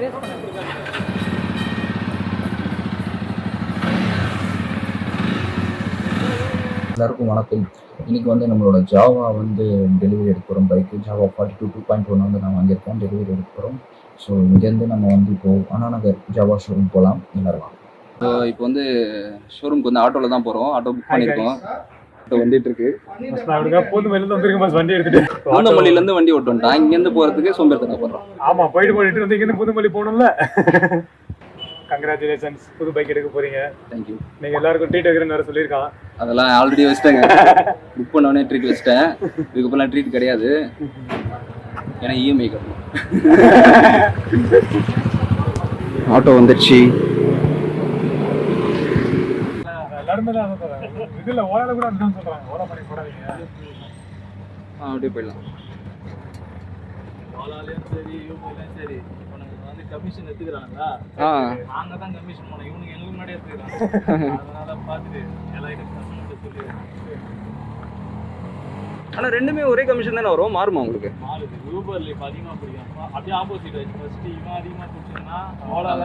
எல்லாருக்கும் வணக்கம். இன்றைக்கி வந்து நம்மளோட ஜாவா வந்து டெலிவரி எடுக்க போகிறோம். பைக்கு ஜாவா 42 2.1 வந்து நான் வாங்கியிருக்கோம். டெலிவரி எடுக்க போகிறோம். ஸோ இங்கேருந்து நம்ம வந்து இப்போது அண்ணா நகர் ஜாவா ஷோரூம் போகலாம். எல்லோரும் வாங்க. இப்போ வந்து ஷோரூமுக்கு வந்து ஆட்டோவில் தான் போகிறோம். ஆட்டோ புக் பண்ணியிருக்கோம். ஆட்டோ வந்துட்டு இருக்கு. பூந்தமல்லியிலேருந்து வண்டி ஓட்டு வந்துட்டான். இங்கேருந்து போகிறதுக்கு சோம்பேறித்தனை போடுறோம். ஆமாம், போயிட்டு வந்து இங்கேருந்து பூந்தமல்லி போகணும்ல. கங்க்ராச்சுலேஷன்ஸ், புது பைக் எடுக்க போறீங்க. தேங்க்யூ. நீங்கள் எல்லாருக்கும் ட்ரீட் வைக்கிறேன்னு வேறு சொல்லியிருக்கான். அதெல்லாம் ஆல்ரெடி வச்சுட்டேங்க. புக் பண்ணோடனே ட்ரீட் வச்சுட்டேன். இதுக்கப்புறம் ட்ரீட் கிடையாது. ஏன்னா இஎம்ஐ கட்டணும். ஆட்டோ வந்துடுச்சு. எல்லாருமே தான் இதில் ஓலால கூட அதுதான் சொல்கிறாங்க. ஓலா பண்ணி போடாதீங்க. அப்படியே போயிடலாம். ஓலாலையும் சரி யூபிலையும் சரி வந்து கமிஷன் எடுத்துக்கிறாங்களா? நாங்க தான் கமிஷன் போனோம். இவனுக்கு எங்களுக்கு முன்னாடியே எடுத்துக்கிறாங்க. அதனால பார்த்துட்டு எல்லாரும் சொல்லி. ஆனால் ரெண்டுமே ஒரே கமிஷன் தானே வரும். மாறுமா உங்களுக்கு? மாறுது. யூபர்ல இப்போ அதிகமாக பிடிக்கும். அப்படியே ஆப்போசிட் ஆச்சு. ஃபர்ஸ்ட் இவன் அதிகமாக பிடிச்சிருந்தா ஓலால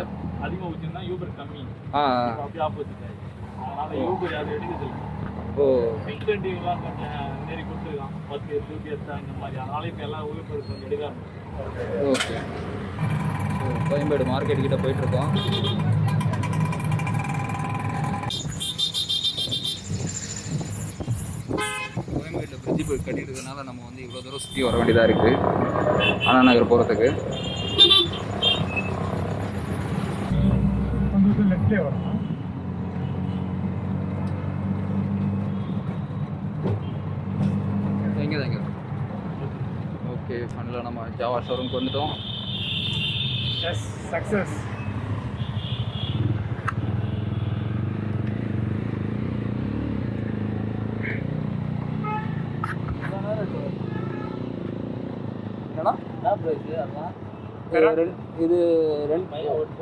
அதிகமாக பிடிச்சிருந்தா யூபர் கம்மி. அப்படியே ஆப்போசிட் ஆச்சு. அதனால யூபர் யாரும் எடுக்கிறது இல்லை. இன்சென்டிவ்லாம் கொஞ்சம் நேரி கொடுத்துருக்கான். 10 ரூபி எடுத்தா இந்த மாதிரி. அதனால இப்போ எல்லாம் யூபர் கொஞ்சம் எடுக்காங்க. ஓகே. கோயம்பேடு மார்க்கெட் கிட்ட போயிட்டு இருக்கோம். கோயம்பேட்டில் பிரிட்ஜ் போய் கட்டிட்டு இருக்கனால நம்ம வந்து இவ்வளோ தூரம் சுற்றி வர வேண்டியதாக இருக்குது அண்ணா நகர் போகிறதுக்கு. எங்கே தாங்க. ஓகே, ஃபைனலாக நம்ம ஜாவா ஷோரூமுக்கு வந்துட்டோம். சக்சஸ். இது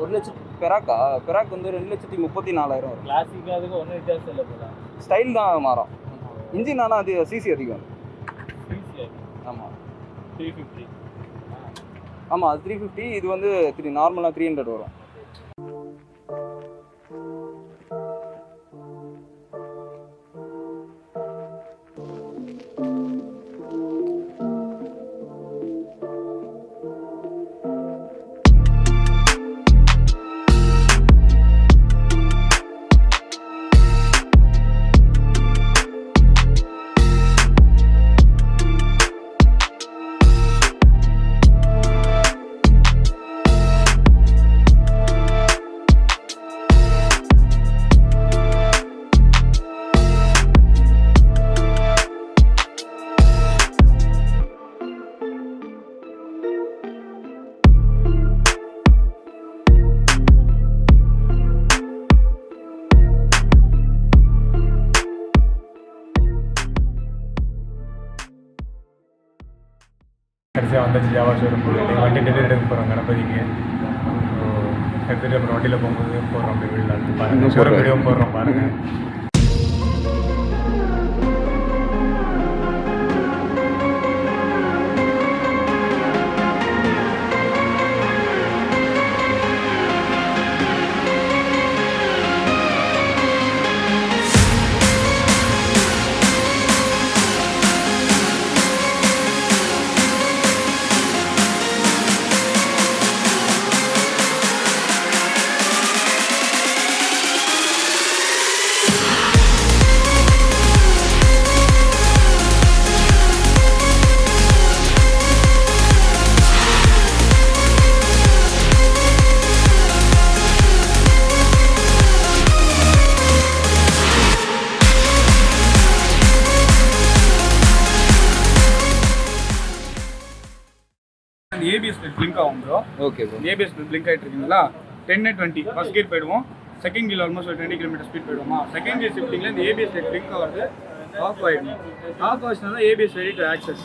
1 லட்சம் பெராக்கா. பெராக் வந்து 2,34,000 வரும். கிளாசிக்காக அதுக்கு ஒன்றும் வித்தியாசம் இல்லை போல. ஸ்டைல் தான் மாறும். இன்ஜின் ஆனால் அது சிசி அதிகம். ஆமாம், 350. ஆமாம், அது 350. இது வந்து நார்மலாக 300 வரும். கடைசியாக வந்தாச்சு ஜாவா ஷோரூம். வண்டி டெலிவரி எடுக்க போகிறோம் கணபதிக்கு. ஸோ எடுத்துகிட்டு அப்புறம் வண்டியில் போகும்போது போடுறோம். அப்படி வீட்டில் எடுத்து பாருங்கள். ஷோரூம் வீடியோ போடுறோம் பாருங்கள். ஏபிஎஸ் பிளிங்க் ஆகும் bro. Okay bro. ABS blink ஆகிட்டு இருக்கீங்களா? 10-20 ஃபர்ஸ்ட் கேட் போயிடுவோம். செகண்ட் கீழ் ஆல்மோஸ்ட் ஒரு 20 km ஸ்பீட் போயிடுவோமா. செகண்ட் கியர் ஷிஃப்டிங்கில் இந்த ஏபிஎஸ் பிளிங்க் ஆகிறது ஆஃப் ஆகிடும். ஆஃப் ஆச்சுனால ஏபிஎஸ் ரெடி டு ஆக்சஸ்.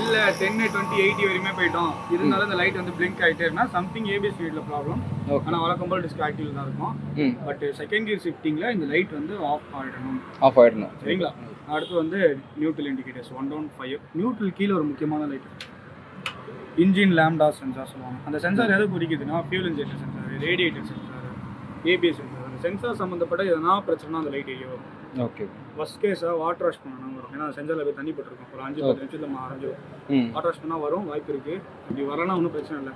இல்லை 10-20-80 வரையுமே போயிட்டோம் இருந்தாலும் இந்த லைட் வந்து பிளிங்க் ஆகிட்டே இருந்தால் சம்திங் ஏபிஎஸ் ஃபீல்டில் ப்ராப்ளம். ஆனால் வழக்கம் போல் டிஸ்க் ஆக்டிவ் தான் இருக்கும். பட் செகண்ட் கியர் ஷிஃப்டிங்கில் இந்த லைட் வந்து ஆஃப் ஆகிடணும். சரிங்களா? அடுத்து வந்து நியூட்ரல் இண்டிகேட்டர்ஸ் 1 down 5. நியூட்ரல் கீழே ஒரு முக்கியமான லைட் இன்ஜின் லேம்டா சென்சார் சொல்லுவாங்க. அந்த சென்சார் எதை குறிக்குதுன்னா fuel injector sensor, radiator sensor, ABS sensor. அந்த சென்சார் சம்மந்தப்பட்ட எதனா பிரச்சனை அந்த லைட் எரிய வரும். ஓகே. ஃபர்ஸ்ட் கேஸாக வாட்டர் வாஷ் பண்ணணும் வரும். ஏன்னா சென்சாரில் போய் தண்ணி போட்டிருக்கும், ஒரு 5-10 நிமிஷத்தில் அரைஞ்சிடும். வாட்டர் வாஷ் பண்ணால் வரும், வாய்ப்பு இருக்குது. இப்படி வரலன்னா ஒன்றும் பிரச்சனை இல்லை.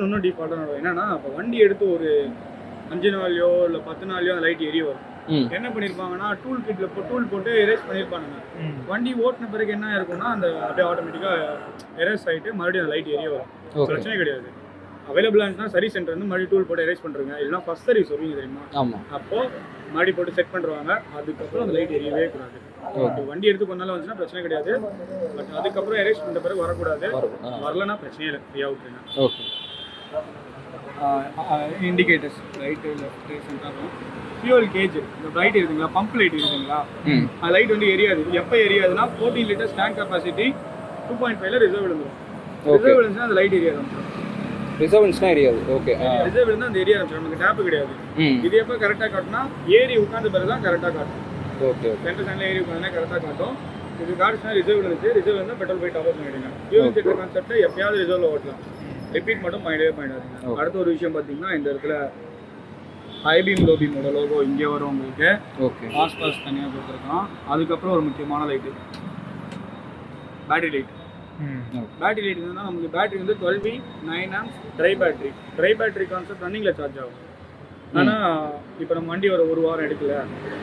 இன்னும் டிஃபால்ட்டாக வரும். என்னன்னா இப்போ வண்டி எடுத்து ஒரு 5 நாள்லையோ இல்லை 10 நாள்லையோ அந்த லைட் எரிய வரும். என்ன பண்ணியிருப்பாங்கன்னா டூல் கிட்ல டூல் போட்டு எரேஸ் பண்ணியிருப்பாங்க. வண்டி ஓட்டின பிறகு என்ன இருக்கும்னா அந்த அப்படியே ஆட்டோமேட்டிக்காக எரேஸ் ஆகிட்டு மறுபடியும் அந்த லைட் எரிய வரும். பிரச்சனை கிடையாது. அவைலபிளாக இருந்துச்சுன்னா சர்வீஸ் சென்டர் வந்து மறுபடியும் டூல் போட்டு எரேஸ் பண்ணுறங்க. இல்லைனா ஃபர்ஸ்ட் சர்வீஸ் வருவீங்க தெரியுமா? ஆமாம். அப்போது மறுபடியும் போட்டு செட் பண்ணுறாங்க. அதுக்கப்புறம் அந்த லைட் எரியவே கூடாது. வண்டி எடுத்து கொஞ்ச நாள் வந்துச்சுன்னா பிரச்சனை கிடையாது. பட் அதுக்கப்புறம் எரேஸ் பண்ணுற பிறகு வரக்கூடாது. வரலன்னா பிரச்சனையே இல்லை, ஃப்ரீயாக விட்டுருங்க. Okay. Indicators right left centre, fuel gauge, இந்த லைட் இருக்குங்களா, பம்ப் லைட் இருக்குங்களா, அந்த லைட் வந்து எரியாது. எப்போ எரியாதுன்னா 14 லிட்டர்ஸ் டேங்க் கெப்பாசிட்டி 2.5ல ரிசர்வ் விழுந்துடும். ரிசர்வ் விழுந்துச்சுன்னா அந்த லைட் எரியாது. ரிசர்வ் இருந்துச்சுன்னா எரியாது. ஓகே. ரிசர்வ் விழுந்து அந்த எரியா ஆரம்பிச்சிடும். நமக்கு டேப்பு கிடையாது. இது எப்போ கரெக்டாக காட்டினா ஏறி உட்காந்து பிறகு தான் கரெக்டாக காட்டும். ஓகே. சென்டர் ஸ்டாண்டில் ஏறி உட்காந்துனா கரெக்டாக காட்டும். இது காட்டுச்சுன்னா ரிசர்வ் விழுந்துச்சு. ரிசர்வ் வந்து பெட்ரோல் போய் டாப் அப் பண்ணிடுங்க. ஃபியூல் இன்ஜெக்டர் கான்செப்ட் எப்பயாவது ரிசர்வில் ஓட்டலாம். ரிப்பீட் மட்டும் பண்ணிடாதீங்க. அடுத்த ஒரு விஷயம் பார்த்தீங்கன்னா இந்த இடத்துல ஹைபீம் லோபீமோட லோகோ இங்கே வரும் உங்களுக்கு. ஓகே. பாஸ் தனியாக கொடுத்துருக்கோம். அதுக்கப்புறம் ஒரு முக்கியமான light battery light. Battery light என்னன்னா நமக்கு பேட்டரி வந்து 12V 9 amps try battery. Try battery concept ரன்னிங்கில் சார்ஜ் ஆகும். ஆனால் இப்போ நம்ம வண்டி ஒரு வாரம் எடுக்கல,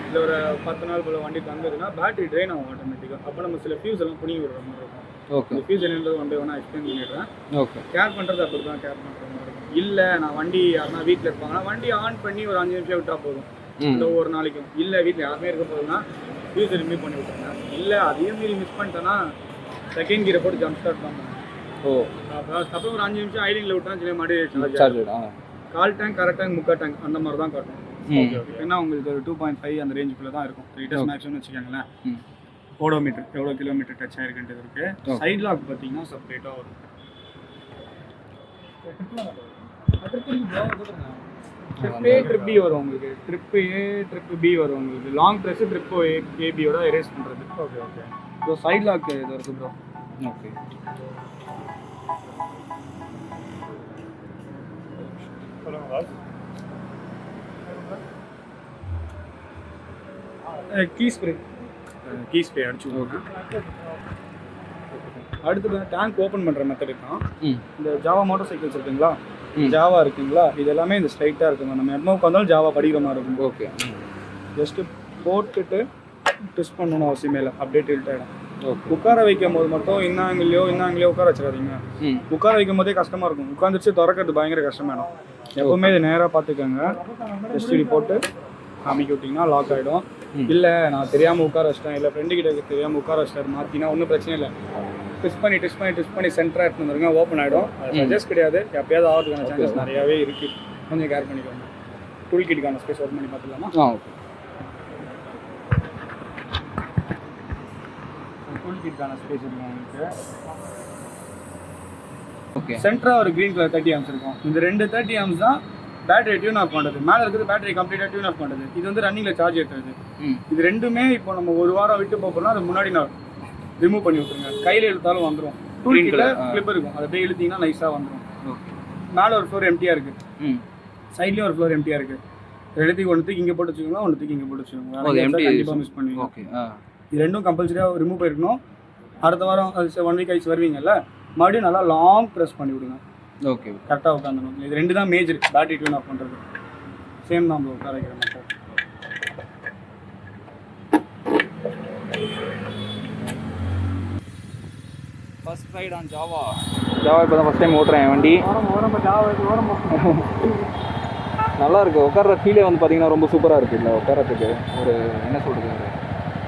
இல்லை ஒரு 10 நாள் போல் வண்டி தங்குதுன்னா பேட்டரி ட்ரெயின் ஆகும் ஆட்டோமேட்டிக்காக. அப்போ நம்ம சில ஃபியூஸ் எல்லாம் புனிய விடுற மாதிரி இருக்கும். ஓகே. இந்த ஃபியூஸ் என்னன்றது ஒன் பை ஒன்னாக எக்ஸ்பிளைன் பண்ணிடுறேன். ஓகே. கேர் பண்ணுறது அப்படி தான் கேர் பண்ணுற மாதிரி இருக்கும். இல்லை நான் வண்டி யாருன்னா வீட்டில் இருப்பாங்கன்னா வண்டி ஆன் பண்ணி ஒரு 5 நிமிஷம் விட்டால் போதும். இந்த ஒரு நாளைக்கும். இல்லை வீட்டில் யாருமே இருக்க போதுன்னா ஃபியூஸ் ரிமூவ் பண்ணி விட்டுருங்க. இல்லை அதையும் மீறி மிஸ் பண்ணிட்டேன்னா செகண்ட் கியரை போட்டு ஜம்ப் ஸ்டார்ட் பண்ணுங்க. அப்புறம் ஒரு 5 நிமிஷம் ஐடிங்கில் விட்டா சில மாடி சார்ஜ் ஆகிடும். கால் டேங்க், கரெக்ட் டேங்க், முக்கால் டேங்க் அந்த மாதிரி தான் காட்டும். ஓகே. ஏன்னா உங்களுக்கு ஒரு 2.5 அந்த ரேஞ்சுக்குள்ளே தான் இருக்கும். 3 லிட்டர்ஸ் மேக்ஸிமம்னு வச்சுக்கோங்களேன். ஓடோமீட்டர் எவ்வளோ கிலோமீட்டர் டச் ஆகிருக்குன்றது இருக்குது. சைட் லாக் பார்த்தீங்கன்னா செப்பரேட்டாக வரும். ட்ரிப் பி வரும் உங்களுக்கு. ட்ரிப்பு ஏ, ட்ரிப்பு பி வரும் உங்களுக்கு. லாங் ப்ரெஸ்ஸு ட்ரிப்பு ஏபியோட எரேஸ் பண்ணுறது. Okay. Okay. So side lock இது இருக்குது ப்ரோ. ஓகே. கீ ஸ்ப்ரே அடிச்சு. ஓகே. அடுத்து டேங்க் ஓப்பன் பண்ணுற மெத்தட் தான். இந்த ஜாவா மோட்டார் சைக்கிள்ஸ் இருக்குங்களா, ஜாவா இருக்குங்களா, இது எல்லாமே இந்த ஸ்ட்ரைட்டாக இருக்குங்க. நம்ம எம்மா உட்காந்தாலும் ஜாவா படிக்கிற மாதிரி இருக்கும். ஓகே. ஜஸ்ட்டு போட்டுட்டு ட்விஸ்ட் பண்ணணும் அவசியமே இல்லை, அப்படியே டில்ட் ஆகிடும். உட்கார வைக்கும் போது மட்டும் இன்னாங்கிலையோ உட்கார வச்சிடாதீங்க. உட்கார வைக்கும் போதே கஷ்டமாக இருக்கும். உட்காந்துச்சு திறக்கிறது பயங்கர கஷ்டமாயிடும். எப்போவுமே இது நேராக பார்த்துக்கோங்க. ஜஸ்ட் இப்படி போட்டு அமைக்க விட்டிங்கன்னா லாக் ஆகிடும். இல்லை நான் தெரியாமல் உட்கார வச்சிட்டேன், இல்லை ஃப்ரெண்டுக்கிட்ட தெரியாமல் உட்கார வச்சிட்டாரு மாற்றினா ஒன்றும் பிரச்சனை இல்லை. ட்விஸ்ட் பண்ணி சென்டராக எடுத்து வந்துருங்க, ஓப்பன் ஆகிடும். சஜஸ்ட் கிடையாது, எப்பயாவது ஆகிறதுக்கான சான்சஸ் நிறையாவே இருக்குது. கொஞ்சம் கேர் பண்ணிக்கோங்க. டூல் கிட்டுக்கான ஸ்பேஸ் ஓப்பன் பண்ணி பார்த்துக்கலாமா? ஓகே. டூல் கிட்டுக்கான ஸ்பேஸ் இருக்கும் உங்களுக்கு. ஓகே. சென்டராக ஒரு க்ரீன் கலர் 30 amps இருக்கும். இந்த 2 30 amps தான் பேட்டரி டியூன் ஆஃப் பண்ணுறது. மேலே இருக்கிறது பேட்டரி கம்ப்ளீட்டாக டியூன் ஆஃப் பண்ணுறது. இது வந்து ரன்னிங்கில் சார்ஜ் ஏற்றுறது. இது ரெண்டுமே இப்போ நம்ம ஒரு வாரம் விட்டு போகிறோம்னா அது முன்னாடி நான் ரிமூவ் பண்ணி விட்டுருங்க. கையில் இழுத்தாலும் வந்துடும். டூல் கிட்டில் கிளிப் இருக்கும், அதை அப்படியே இழுத்தீங்கன்னா நைஸாக வந்துடும். மேலே ஒரு ஃப்ளோர் எம்டியாக இருக்குது, சைட்லேயும் ஒரு ஃப்ளோர் எம்டியாக இருக்குது. ரெண்டுத்துக்கு ஒன்றுத்துக்கு இங்கே போட்டு வச்சுக்கோங்க, ஒன்றுத்துக்கு இங்கே போட்டு வச்சுக்கோங்க. கண்டிப்பாக மிஸ் பண்ணுவீங்க. ஓகே. இது ரெண்டும் கம்பல்சரியாக ரிமூவ் பண்ணிருக்கணும். அடுத்த வாரம் அது 1 வீக் கழிச்சு வருவீங்கல்ல, மறுபடியும் நல்லா லாங் ப்ரெஸ் பண்ணி விடுங்க. ஓகே. கரெக்டாக உட்காந்துணும். இது 2 தான் மேஜர் பேட்டரி டியூன் ஆஃப் பண்ணுறது. சேம் தான் உட்கார வைக்கிற மாதிரி. ஃபர்ஸ்ட் ரைட் ஆன் ஜாவா இப்போ தான் ஃபஸ்ட் டைம் ஓட்டுறேன் வண்டி. நல்லா இருக்குது. உட்கார்ற ஃபீலே வந்து பார்த்தீங்கன்னா ரொம்ப சூப்பராக இருக்குது. இல்லை உட்காரத்துக்கு ஒரு என்ன சொல்கிறது,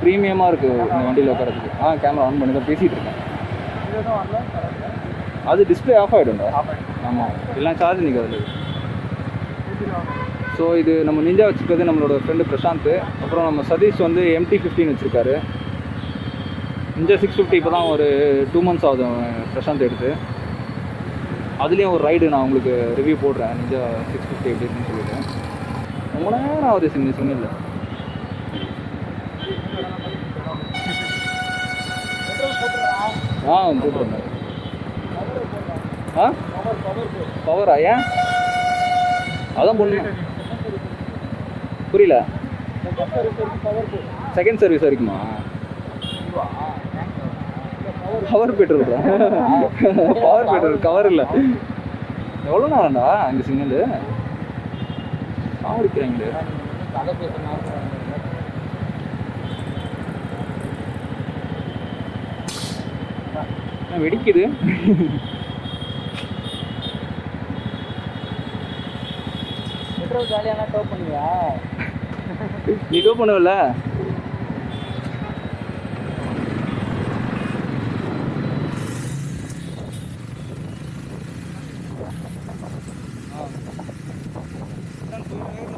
ப்ரீமியமாக இருக்குது இந்த வண்டியில் உட்காரத்துக்கு. கேமரா ஆன் பண்ணி தான் பேசிகிட்டு இருக்கேன். அது டிஸ்பிளே ஆஃப் ஆகிடும்டா. ஆமாம், எல்லாம் சார்ஜ் நிற்காது. ஸோ இது நம்ம நிஞ்சா வச்சுக்கிறது நம்மளோட ஃப்ரெண்டு பிரசாந்த். அப்புறம் நம்ம சதீஷ் வந்து MT-15 வச்சுருக்காரு. நிஞ்சா 650 இப்போ தான் ஒரு 2 months ஆகுது பிரசாந்த் எடுத்து. அதுலேயும் ஒரு ரைடு நான் உங்களுக்கு ரிவ்யூ போடுறேன், நிஞ்சா 650 எப்படின்னு சொல்லிட்டு. ரொம்ப நேரம் ஆகுது சிங்கிள். போட்டுருந்தேன். ஆ பவரா? ஏன் அதான் பொண்ணு புரியல. செகண்ட் சர்வீஸ் வரைக்குமா? Cover petrol power petrol cover இல்லை. எவ்வளோ நேரம்டா இங்கே சிக்னலு சாவடிக்கிறாங்களே. வெடிக்குது. பெட்ரோல் ஜாலியான டோ பண்ணுவியா? நீ டோ பண்ணுவல?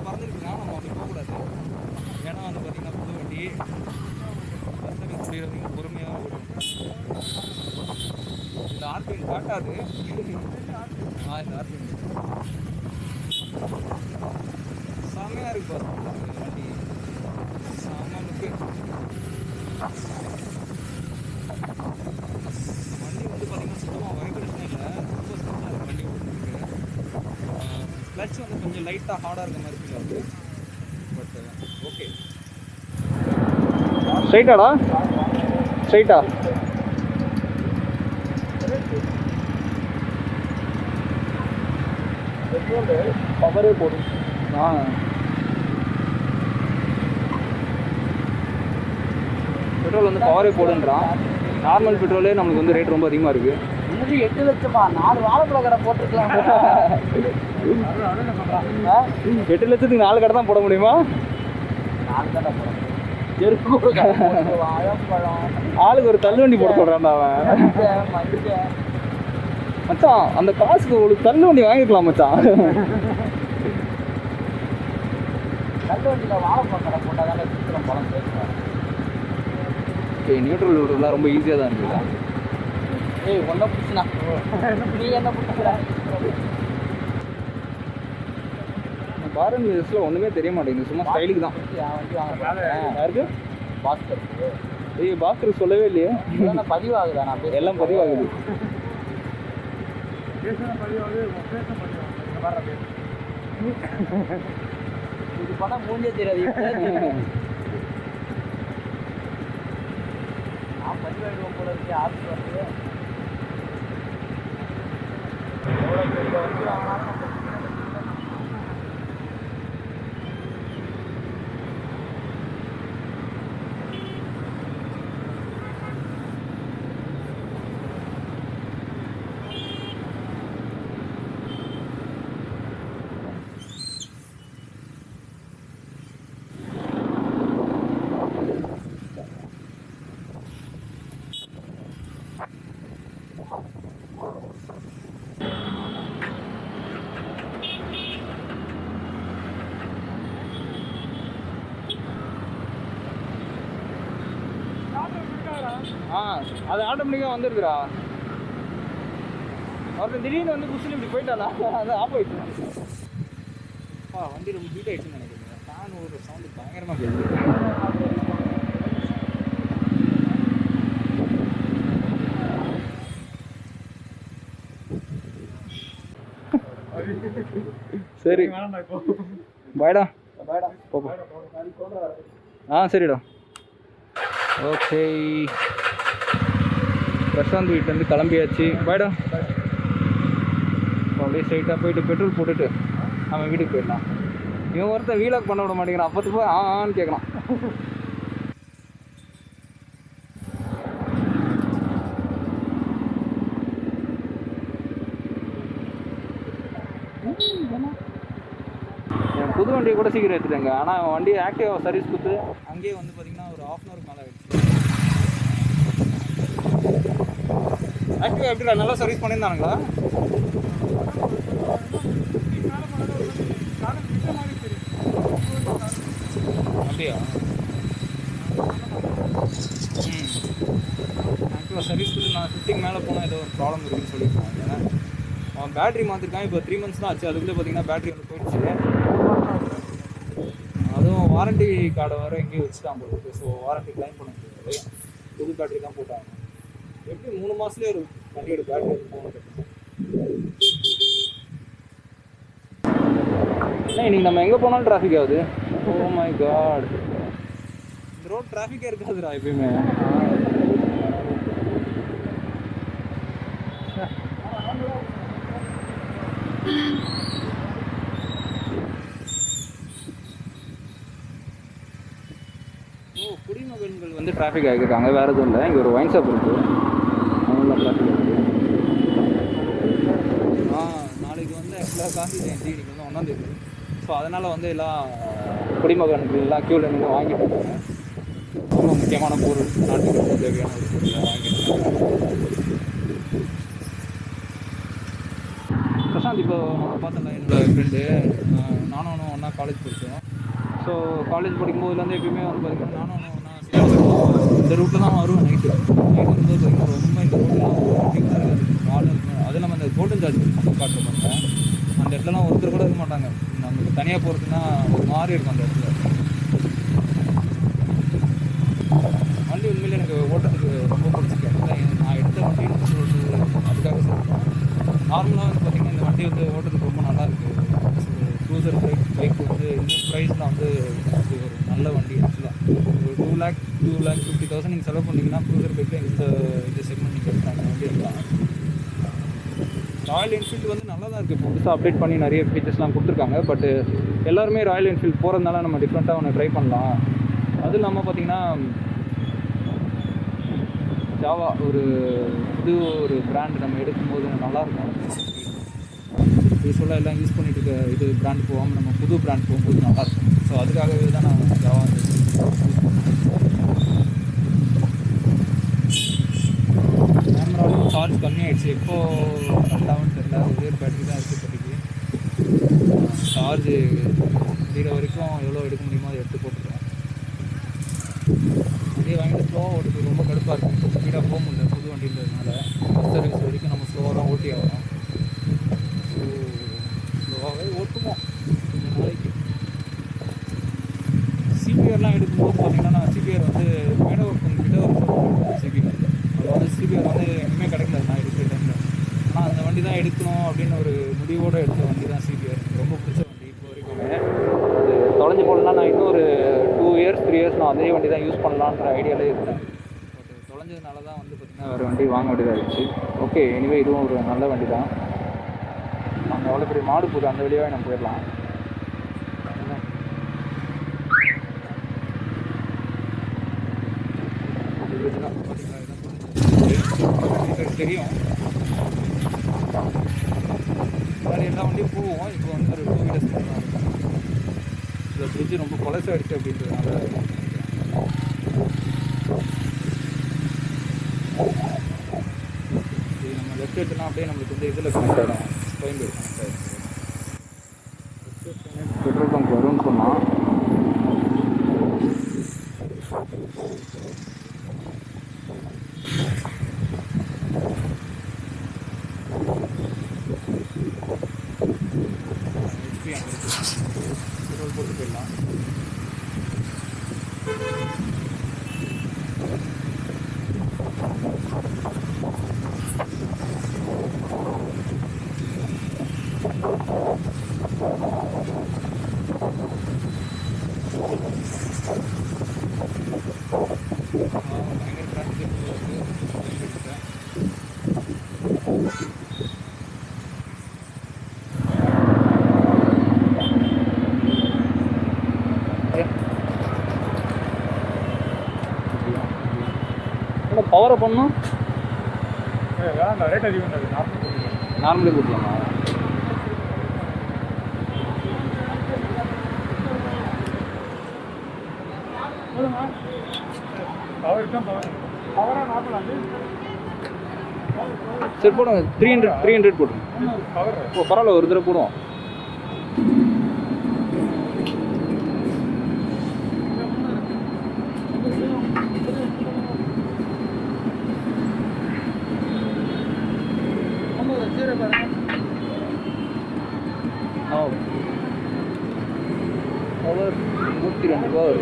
பறந்துருக்குன்னா நம்ம அப்படி போகக்கூடாது. ஏன்னா வந்து பார்த்தீங்கன்னா புது வண்டி பசங்க முடியறதுக்கு பொறுமையாக ஓடும். இந்த ஆர்பிஎம் காட்டாது. இந்த ஆர்பிஎம் செம்மையாக இருக்கு பாரு வண்டி. செம்மனுக்கு வண்டி வந்து பார்த்தீங்கன்னா சுத்தமாக வைப்ரேஷனே இல்லை. ரொம்ப ஸ்மூத்தாக இருக்குது வண்டி ஓடுறதுக்கு. கிளச் வந்து கொஞ்சம் லைட்டாக ஹார்டாக இருக்க மாதிரி ஃபீல் ஆகுது. But okay. ஸ்ட்ரைட்டாடா? ஸ்ட்ரைட்டா? பவரே போடும். பெட்ரோல் வந்து பவரே போடுன்றான். நார்மல் பெட்ரோலே நம்மளுக்கு வந்து ரேட் ரொம்ப அதிகமாக இருக்குது. 8 லட்சமா? 4 வாழைப்பழ கடை போட்டுருக்கலாம். 8 லட்சத்துக்கு 4 கடை தான் போட முடியுமா? 4 கடை போட ஆளுக்கு ஒரு தள்ளுவண்டி போட சொல்கிறான்டா அவன். மச்சான் அந்த காசுக்கு ஒரு தள்ளுவண்டி வாங்கிக்கலாம் மச்சான். தள்ளுவண்டியில் வாழைப்பழ கடை போட்டால் தானே சீக்கிரம் பழம் பேசுகிறேன். ஓகே, நியூட்ரல் விடுறதுலாம் ரொம்ப ஈஸியாக தான் இருக்குதா? ஏய் ஒன்றை பிடிச்சினா நீ என்ன பிடிச்சிக்கிற? பாரன் வியூஸில் ஒன்றுமே தெரிய மாட்டேங்குது. சும்மா ஸ்டைலுக்கு தான். வண்டி வாங்க யாருக்கு? பாஸ்கர். ஏய் பாஸ்கர் சொல்லவே இல்லையே. பதிவாகுதா? நான் எல்லாம் பதிவாகுது. இது பணம் மூஞ்சே தெரியாது. நான் பதிவாயிடுவோம் போல இருக்கு. ஆஃபீஸ் வந்து எவ்வளோ பெரிய வண்டி வாங்கினாலும் அது ஆட்டோமேட்டிக்காக வந்துருக்குறா. ஒருத்தன் திடீர்னு வந்து குசில் இப்படி போயிட்டானா அது ஆஃப் ஆயிடுச்சு. வண்டி ரொம்ப ஹீட் ஆயிடுச்சுன்னு நினைக்கிறேன். ஃபேன் ஒரு சவுண்டு பயங்கரமாக கேட்குது. சரி பாய்டா. போப்பா. சரிடா. ஓகே, பிரசாந்த் வீட்டிலேருந்து கிளம்பியாச்சு. பாய்டா. அப்படியே ஸ்ட்ரைட்டாக போயிட்டு பெட்ரோல் போட்டுட்டு அவன் வீட்டுக்கு போயிடலாம். இவன் ஒருத்தன் வீலாக் பண்ண விட மாட்டேங்கிறான். அப்போது போய் ஆன்னு கேட்கலாம். என் புது வண்டியை கூட சீக்கிரம் எடுத்துட்டேங்க. ஆனால் அவன் வண்டியை ஆக்டிவாக சர்வீஸ் கொடுத்து அங்கேயே வந்து பார்த்தீங்கன்னா ஒரு 1/2 hour மேலே ஆகிடுச்சு. ஆக்டிவா எப்படிடா நல்லா சர்வீஸ் பண்ணியிருந்தானுங்களா? அப்படியா? ஆக்டிவா சர்வீஸ் கொடுத்து நான் 50 மேலே போனால் ஏதோ ஒரு ப்ராப்ளம் இருக்குன்னு சொல்லியிருக்காங்க. ஏன்னா அவன் பேட்ரி மாற்றிருக்கான். இப்போ 3 months தான் ஆச்சு. அதுக்குள்ளே பார்த்தீங்கன்னா பேட்ரி வந்து போயிடுச்சு. அதுவும் வாரண்டி கார்டை வர எங்கேயும் வச்சுட்டான் போகுது. ஸோ வாரண்டி கிளைம் பண்ண முடியாது. புது பேட்ரி தான் போட்டாங்க. எப்படி 3 மாதத்துலேயே ஒரு வண்டியோட பேட்ரி வந்து போகணும். இன்னைக்கு நம்ம எங்கே போனாலும் டிராஃபிக் ஆகுது. ஓ மை காட், இந்த ரோட் டிராஃபிக்கே இருக்காதுடா எப்பயுமே. ஓ, குடிமகன்கள் வந்து டிராஃபிக் ஆகியிருக்காங்க, வேறு எதுவும் இல்லை. இங்கே ஒரு ஒயின் ஷாப் இருக்குது, அவங்கள டிராஃபிக் ஆகுது. நாளைக்கு வந்து ஆக்சுவலாக காந்தி ஜெயந்தி, இன்னைக்கு வந்து 1ஆம் தேதி. ஸோ அதனால் வந்து எல்லாம் குடிமகன்கள் எல்லாம் க்யூவில் நின்று வாங்கிட்டு இருக்காங்க. ரொம்ப முக்கியமான பொருள், நாட்டுக்கு ரொம்ப தேவையான ஒரு பொருளை வாங்கிட்டு இருக்காங்க. பிரசாந்த், இப்போ நம்ம பார்த்தோம்ல என்னோடய ஃப்ரெண்டு, நானும் ஒன்றா காலேஜ் படித்தோம். ஸோ காலேஜ் படிக்கும்போதுலேருந்து எப்பயுமே வந்து பார்த்திங்கன்னா நானும் ஒன்றா இந்த ரூட்டில் தான் வருவேன். நைட்டு வரும்போது பார்த்திங்கன்னா ரொம்ப இந்த ரோட்டெலாம் இருக்காது, அது நம்ம இந்த கோல்டன் சார்ஜ் காட்டுறோம், அந்த இடத்துலலாம் ஒருத்தர் கூட இருக்க மாட்டாங்க. நமக்கு தனியாக போகிறதுனா ஒரு மாதிரி இருக்கும் அந்த இடத்துல. வண்டி உண்மையிலே எனக்கு ஓட்டுறதுக்கு ரொம்ப பிடிச்சிருக்கு. நான் எடுத்த வண்டின்னு சொல்கிறது அதுக்காக சொல்கிறேன். நார்மலாக வந்து பார்த்திங்கன்னா இந்த வண்டி வந்து ஓட்டுறதுக்கு ரொம்ப நல்லாயிருக்கு. க்ரூசர் பைக் வந்து இந்த ப்ரைஸில் வந்து இது ஒரு நல்ல வண்டி. ஆக்சுவலாக ஒரு 2,50,000 நீங்கள் செலவு பண்ணிங்கன்னா க்ரூசர் பைக்கில் இந்த செக்மெண்ட் நீங்கள் எடுத்தாங்க வண்டி எடுக்கலாம். ராயல் என்ஃபீல்டு வந்து நல்லா தான் இருக்குது, புதுசாக அப்டேட் பண்ணி நிறைய ஃபீச்சர்ஸ்லாம் கொடுத்துருக்காங்க. பட்டு எல்லாருமே ராயல் என்ஃபீல்டு போகிறதுனால நம்ம டிஃப்ரெண்ட்டாக ஒன்று ட்ரை பண்ணலாம். அது இல்லாமல் பார்த்திங்கன்னா ஜாவா புது ஒரு பிராண்ட் நம்ம எடுக்கும்போது நல்லாயிருக்கும். யூஸ்வலாக எல்லாம் யூஸ் பண்ணிட்டு இருக்க இது பிராண்ட் போகாமல் நம்ம புது பிராண்ட் போகும்போது நல்லாயிருக்கும். ஸோ அதுக்காகவே தான் நான் ஜாவா கேமராவும் சார்ஜ் கம்மியாகிடுச்சு. எப்போது கரெக்டாகவும் தெரியல, ஒரே பேட்டரி தான் இருக்குது இப்போதைக்கு. சார்ஜு முடிகிற வரைக்கும் எவ்வளோ எடுக்க முடியுமோ அதை எடுத்து போட்டுருக்கேன். வண்டியை வாங்கிட்டு ஸ்லோவாக ஓட்டுறது ரொம்ப கடுப்பாக இருக்கும், ஸ்பீடாக போக முடியல புது வண்டின்றதுனால. ஃபஸ்ட் சர்வீஸ் வரைக்கும் நம்ம ஸ்லோவாக தான் ஓட்டி ஆகணும். ஸோ ஸ்லோவாகவே ஓட்டுவோம் கொஞ்ச நாளைக்கு. சிபிஆர்லாம் எடுக்கும்போது பார்த்திங்கன்னா நான் சிபிஆர் வந்து மேடவர்கிட்ட ஒரு சிபிஆர் அதில் வந்து சிபிஆர் வந்து எங்கேயுமே கிடைக்கல நான் எடுக்கிற டைமில். ஆனால் அந்த வண்டி தான் எடுக்கணும் அப்படின்னு ஒரு முடிவோடு எடுத்த வண்டி தான் சிபிஆர். எனக்கு ரொம்ப பிடிச்ச வண்டி இப்போ வரைக்குமே. அது தொலைஞ்சு போடலாம், நான் இன்னும் ஒரு 2 இயர்ஸ் 3 இயர்ஸ் நான் அதே வண்டி தான் யூஸ் பண்ணலான்ற ஐடியாவிலே இருந்தேன். பட் தொலைஞ்சதுனால தான் வந்து பார்த்திங்கன்னா வேறு வண்டி வாங்க வேண்டியதாக இருந்துச்சு. ஓகே, எனிவே இதுவும் ஒரு நல்ல வண்டி தான். அங்கே எவ்வளோ பெரிய மாடு போகுது, அந்த வழியாகவே நம்ம போயிடலாம். தெரியும் வேறு எல்லா வண்டியும் போவோம். இப்போ வந்து ஒரு 2 வீலர்ஸ் பண்ணலாம். இந்த ஃப்ரிட்ஜு ரொம்ப பழசாகிடுச்சு அப்படின்றதுனால இது நம்ம லெஃப்ட் எடுத்துனா அப்படியே நம்மளுக்கு வந்து இதில் கனெக்ட் ஆகிடும், கோயம்பேடு கனெக்ட் ஆகிடும். பெட்ரோல் பங்க் வரும்னு சொன்னால் பெட்ரோல் போட்டு போயிடலாம். பயங்கர டிராஃபிக் பவரை பண்ணணும். ரேட் அதிகம் நார்மலே கொடுக்கலாமா? சரி போடுங்க, 300 போடுங்க. ஓ பரவாயில்ல, ஒரு தடவை போடுவோம். Power 102 power.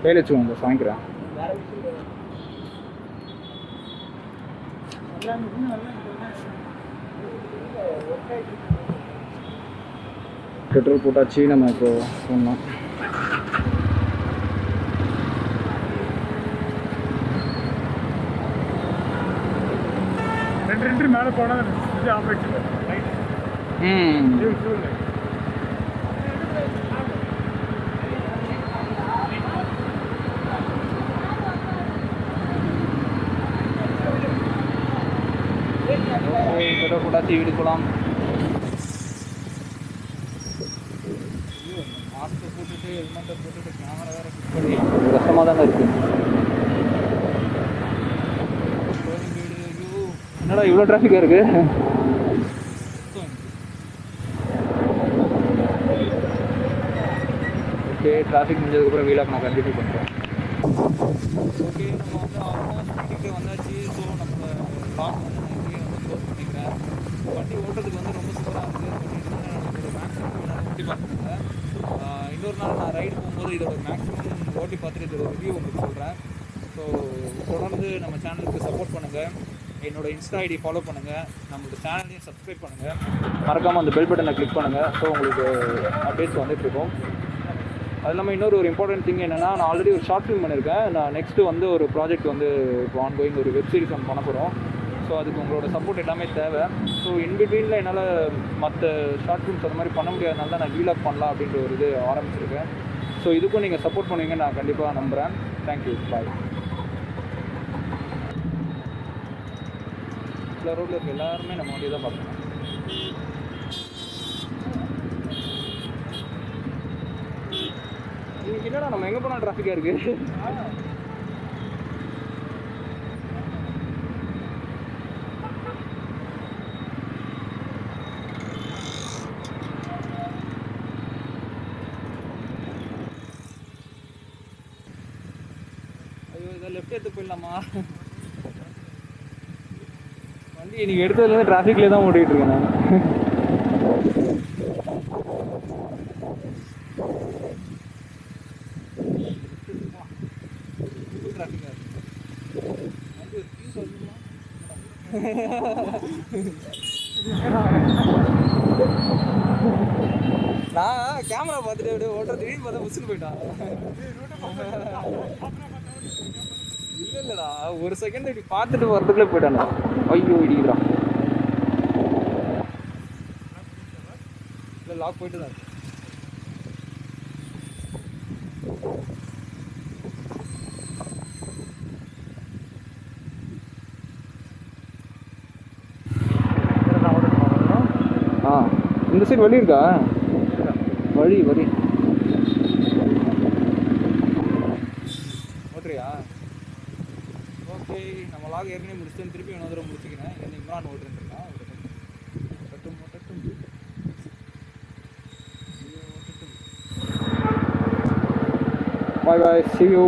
கையில் வச்சுக்கோங்க வாங்கிக்கிறேன். பெட்ரோல் போட்டாச்சு. நம்ம இப்போ போகணும். ரெண்டு மேலே போனால் ஆப்ரேட் பெட்ரோல் போட்டாச்சு, வீடு போகலாம். மாஸ்க்கை போட்டுட்டு ஹெல்மெட்டை போட்டுட்டு கேமரா வேறு ஃபிட் பண்ணி கஷ்டமாக தாங்க இருக்குது. என்னடா இவ்வளோ டிராஃபிக்காக இருக்குது. ஓகே, டிராஃபிக் முடிஞ்சதுக்கப்புறம் வீலாக் நான் கண்டினியூ பண்ணுறேன். ஓகே, நம்ம வந்து ஆல்மோஸ்ட் வீட்டுக்கு வந்தாச்சு. ஸோ நம்ம லாக் வந்து நான் இங்கேயே வந்து க்ளோஸ் பண்ணிக்கிறேன். வண்டி ஓட்டுறதுக்கு வந்து ரொம்ப சூப்பராக இருக்குது. பட் இதோட மேக்ஸிமம் என்னால் ஓட்டி பார்த்துருங்க. இன்னொரு நாள் நான் ரைடு போகும்போது இதோட மேக்ஸிமம் ஓட்டி பார்த்துட்டு இதோட ரிவ்யூ உங்களுக்கு சொல்கிறேன். ஸோ தொடர்ந்து நம்ம சேனலுக்கு சப்போர்ட் பண்ணுங்கள். என்னோட இன்ஸ்டா ஐடி ஃபாலோ பண்ணுங்கள். நம்மளோட சேனலையும் சப்ஸ்கிரைப் பண்ணுங்கள். மறக்காமல் அந்த பெல் பட்டனை கிளிக் பண்ணுங்கள். ஸோ உங்களுக்கு அப்டேட்ஸ் வந்துட்டுருக்கோம். அது இல்லாமல் இன்னொரு ஒரு இம்பார்ட்டன்ட் திங் என்னென்னா, நான் ஆல்ரெடி ஒரு ஷார்ட் ஃபிலிம் பண்ணியிருக்கேன். நான் நெக்ஸ்ட்டு வந்து ஒரு ப்ராஜெக்ட் வந்து இப்போ ஆன்கோயிங் ஒரு வெப் சீரிஸ் ஒன்று பண்ண போகிறோம். ஸோ அதுக்கு உங்களோட சப்போர்ட் எல்லாமே தேவை. ஸோ இன்பிட்வீனில் என்னால் மற்ற ஷார்ட் ஃபிலிம்ஸ் அந்த மாதிரி பண்ண முடியாதனால தான் நான் வீலாக் பண்ணலாம் அப்படின்ற ஒரு இது ஆரம்பிச்சிருக்கேன். ஸோ இதுக்கும் நீங்கள் சப்போர்ட் பண்ணுவீங்கன்னு நான் கண்டிப்பாக நம்புகிறேன். தேங்க்யூ, பாய். எல்லா ரோட்டில் இருக்க எல்லாருமே நம்ம வண்டியை தான் பார்க்கணும். இன்னைக்கு என்னடா நம்ம எங்கே போனால் டிராஃபிக்காக இருக்குது. ஐயோ, இதை லெஃப்ட் எடுத்து போயிடலாமா? வண்டி இன்னைக்கு எடுத்ததுலேருந்து டிராஃபிக்லேயே தான் ஓட்டிகிட்டு இருக்கேன் நான். நான் கேமரா பார்த்துட்டு அப்படியே ஓட்டுற திடீர்னு பார்த்தா புதுசுன்னு போயிட்டான். இல்லைடா, ஒரு செகண்ட் இப்படி பார்த்துட்டு வரதுக்குள்ளே போயிட்டானா. ஐயோ, இடிக்கிறான். இல்லை, லாக் போயிட்டு தான். இந்த சைடு வழி இருக்கா? வழி ஓட்டுறியா? ஓகே, நம்ம லாக் ஏற்கனவே முடிச்சுட்டு திருப்பி இன்னொரு தடவை முடிச்சுக்கிறேன். என்ன Imran ஓட்டுருந்துருக்கான். Bye bye, see you.